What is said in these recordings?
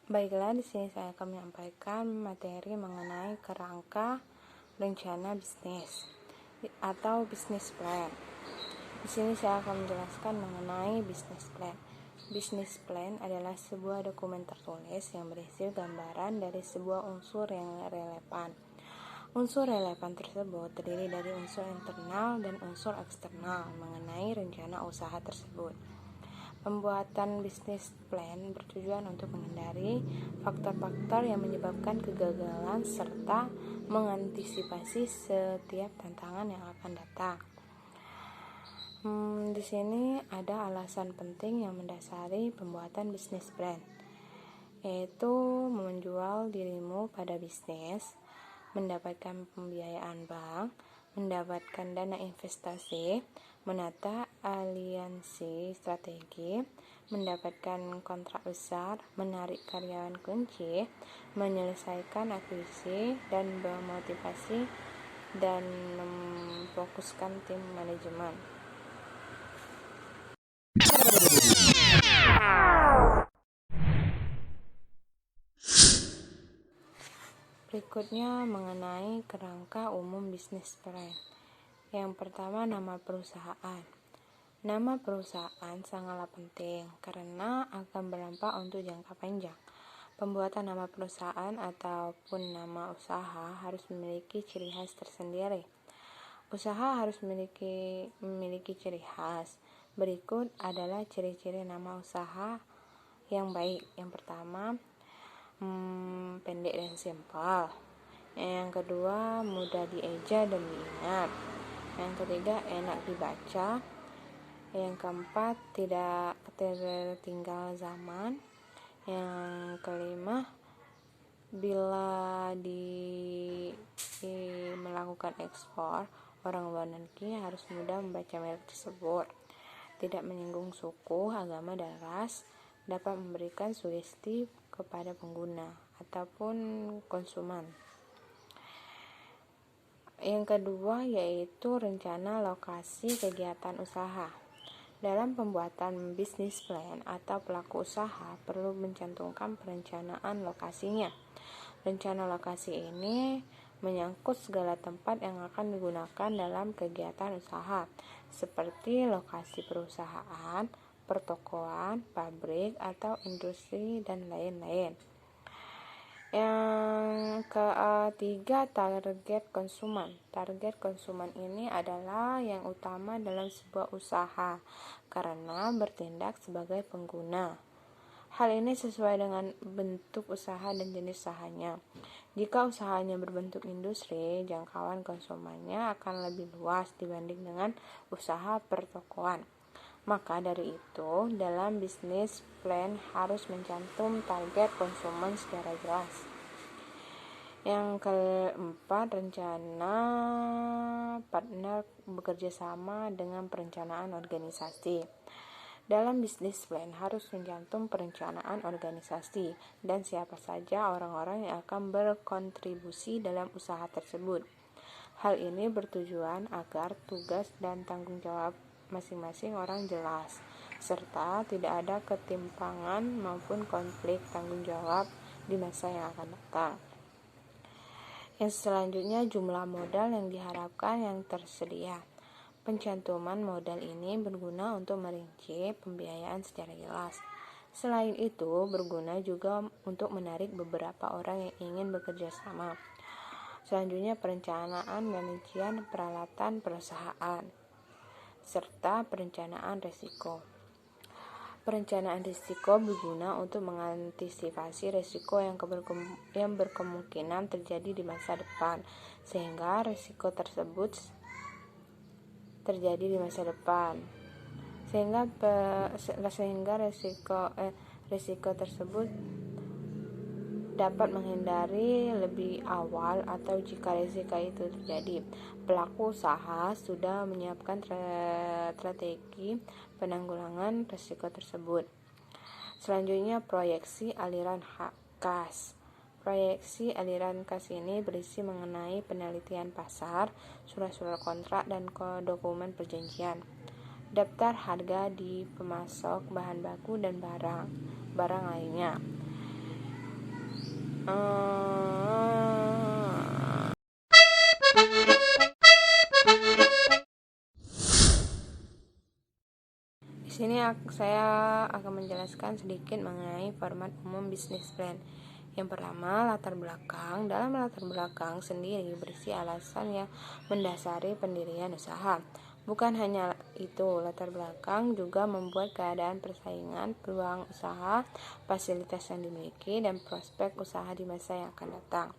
Baiklah, di sini saya akan menyampaikan materi mengenai kerangka rencana bisnis atau business plan. Di sini saya akan menjelaskan mengenai business plan. Business plan adalah sebuah dokumen tertulis yang berisi gambaran dari sebuah unsur yang relevan. Unsur relevan tersebut terdiri dari unsur internal dan unsur eksternal mengenai rencana usaha tersebut. Pembuatan bisnis plan bertujuan untuk menghindari faktor-faktor yang menyebabkan kegagalan serta mengantisipasi setiap tantangan yang akan datang. Di sini ada alasan penting yang mendasari pembuatan bisnis plan, yaitu menjual dirimu pada bisnis, mendapatkan pembiayaan bank, mendapatkan dana investasi, menata aliansi strategi, mendapatkan kontrak besar, menarik karyawan kunci, menyelesaikan akuisisi, dan memotivasi dan memfokuskan tim manajemen. Berikutnya mengenai kerangka umum bisnis plan. Yang pertama, nama perusahaan. Nama perusahaan sangatlah penting karena akan berdampak untuk jangka panjang. Pembuatan nama perusahaan ataupun nama usaha harus memiliki ciri khas tersendiri. Usaha harus memiliki ciri khas. Berikut adalah ciri-ciri nama usaha yang baik. Yang pertama, pendek dan simpel. Yang kedua, mudah dieja dan diingat. Yang ketiga, enak dibaca. Yang keempat, tidak tertinggal zaman. Yang kelima, bila melakukan ekspor, orang luar negeri harus mudah membaca merek tersebut. Tidak menyinggung suku, agama, dan ras, dapat memberikan sugesti kepada pengguna ataupun konsumen. Yang kedua yaitu rencana lokasi kegiatan usaha. Dalam pembuatan bisnis plan atau pelaku usaha perlu mencantumkan perencanaan lokasinya. Rencana lokasi ini menyangkut segala tempat yang akan digunakan dalam kegiatan usaha, seperti lokasi perusahaan, pertokoan, pabrik, atau industri, dan lain-lain. Yang ketiga, target konsumen. Target konsumen ini adalah yang utama dalam sebuah usaha karena bertindak sebagai pengguna. Hal ini sesuai dengan bentuk usaha dan jenis usahanya. Jika usahanya berbentuk industri, jangkauan konsumennya akan lebih luas dibanding dengan usaha pertokoan. Maka dari itu, dalam bisnis plan harus mencantum target konsumen secara jelas. Yang keempat, rencana partner bekerja sama dengan perencanaan organisasi. Dalam bisnis plan harus mencantum perencanaan organisasi dan siapa saja orang-orang yang akan berkontribusi dalam usaha tersebut. Hal ini bertujuan agar tugas dan tanggung jawab masing-masing orang jelas, serta tidak ada ketimpangan maupun konflik tanggung jawab di masa yang akan datang. Yang selanjutnya, jumlah modal yang diharapkan yang tersedia. Pencantuman modal ini berguna untuk merinci pembiayaan secara jelas. Selain itu, berguna juga untuk menarik beberapa orang yang ingin bekerja sama. Selanjutnya, perencanaan dan rincian peralatan perusahaan serta perencanaan risiko. Perencanaan risiko berguna untuk mengantisipasi risiko yang berkemungkinan terjadi di masa depan, sehingga risiko tersebut terjadi di masa depan, sehingga risiko tersebut dapat menghindari lebih awal, atau jika risiko itu terjadi, pelaku usaha sudah menyiapkan strategi penanggulangan risiko tersebut. Selanjutnya, proyeksi aliran kas. Proyeksi aliran kas ini berisi mengenai penelitian pasar, surat-surat kontrak, dan dokumen perjanjian, daftar harga di pemasok bahan baku dan barang lainnya. Di sini saya akan menjelaskan sedikit mengenai format umum bisnis plan. Yang pertama, latar belakang. Dalam latar belakang sendiri berisi alasan yang mendasari pendirian usaha. Bukan hanya itu, latar belakang juga membuat keadaan persaingan, peluang usaha, fasilitas yang dimiliki, dan prospek usaha di masa yang akan datang.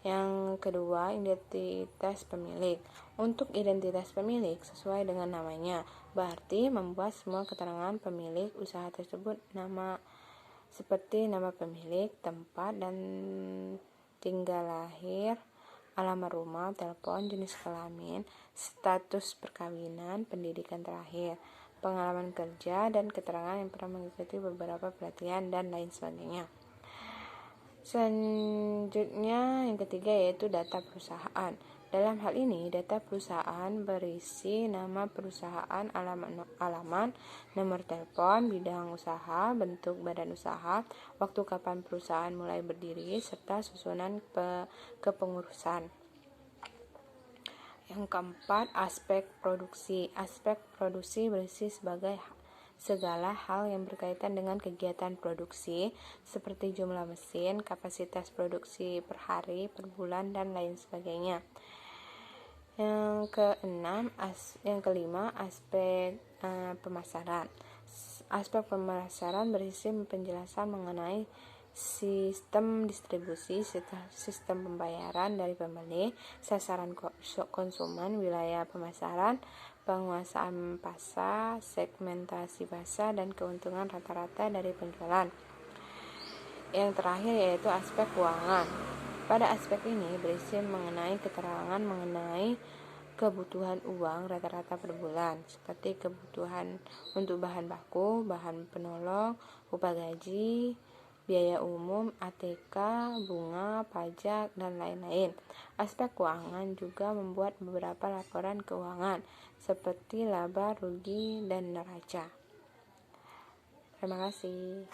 Yang kedua, identitas pemilik. Untuk identitas pemilik sesuai dengan namanya, berarti membuat semua keterangan pemilik usaha tersebut seperti nama pemilik, tempat dan tinggal lahir, alamat rumah, telepon, jenis kelamin, status perkawinan, pendidikan terakhir, pengalaman kerja, dan keterangan yang pernah mengikuti beberapa pelatihan dan lain sebagainya. Selanjutnya yang ketiga yaitu data perusahaan. Dalam hal ini, data perusahaan berisi nama perusahaan, alamat, nomor telepon, bidang usaha, bentuk badan usaha, waktu kapan perusahaan mulai berdiri, serta susunan kepengurusan. Yang keempat, aspek produksi. Aspek produksi berisi segala hal yang berkaitan dengan kegiatan produksi seperti jumlah mesin, kapasitas produksi per hari, per bulan, dan lain sebagainya. Yang kelima, aspek pemasaran. Aspek pemasaran berisi penjelasan mengenai sistem distribusi, sistem pembayaran dari pembeli, sasaran konsumen, wilayah pemasaran, penguasaan pasar, segmentasi pasar, dan keuntungan rata-rata dari penjualan. Yang terakhir yaitu aspek keuangan. Pada aspek ini berisi mengenai keterangan mengenai kebutuhan uang rata-rata per bulan, seperti kebutuhan untuk bahan baku, bahan penolong, upah gaji, biaya umum, ATK, bunga, pajak, dan lain-lain. Aspek keuangan juga membuat beberapa laporan keuangan, seperti laba, rugi, dan neraca. Terima kasih.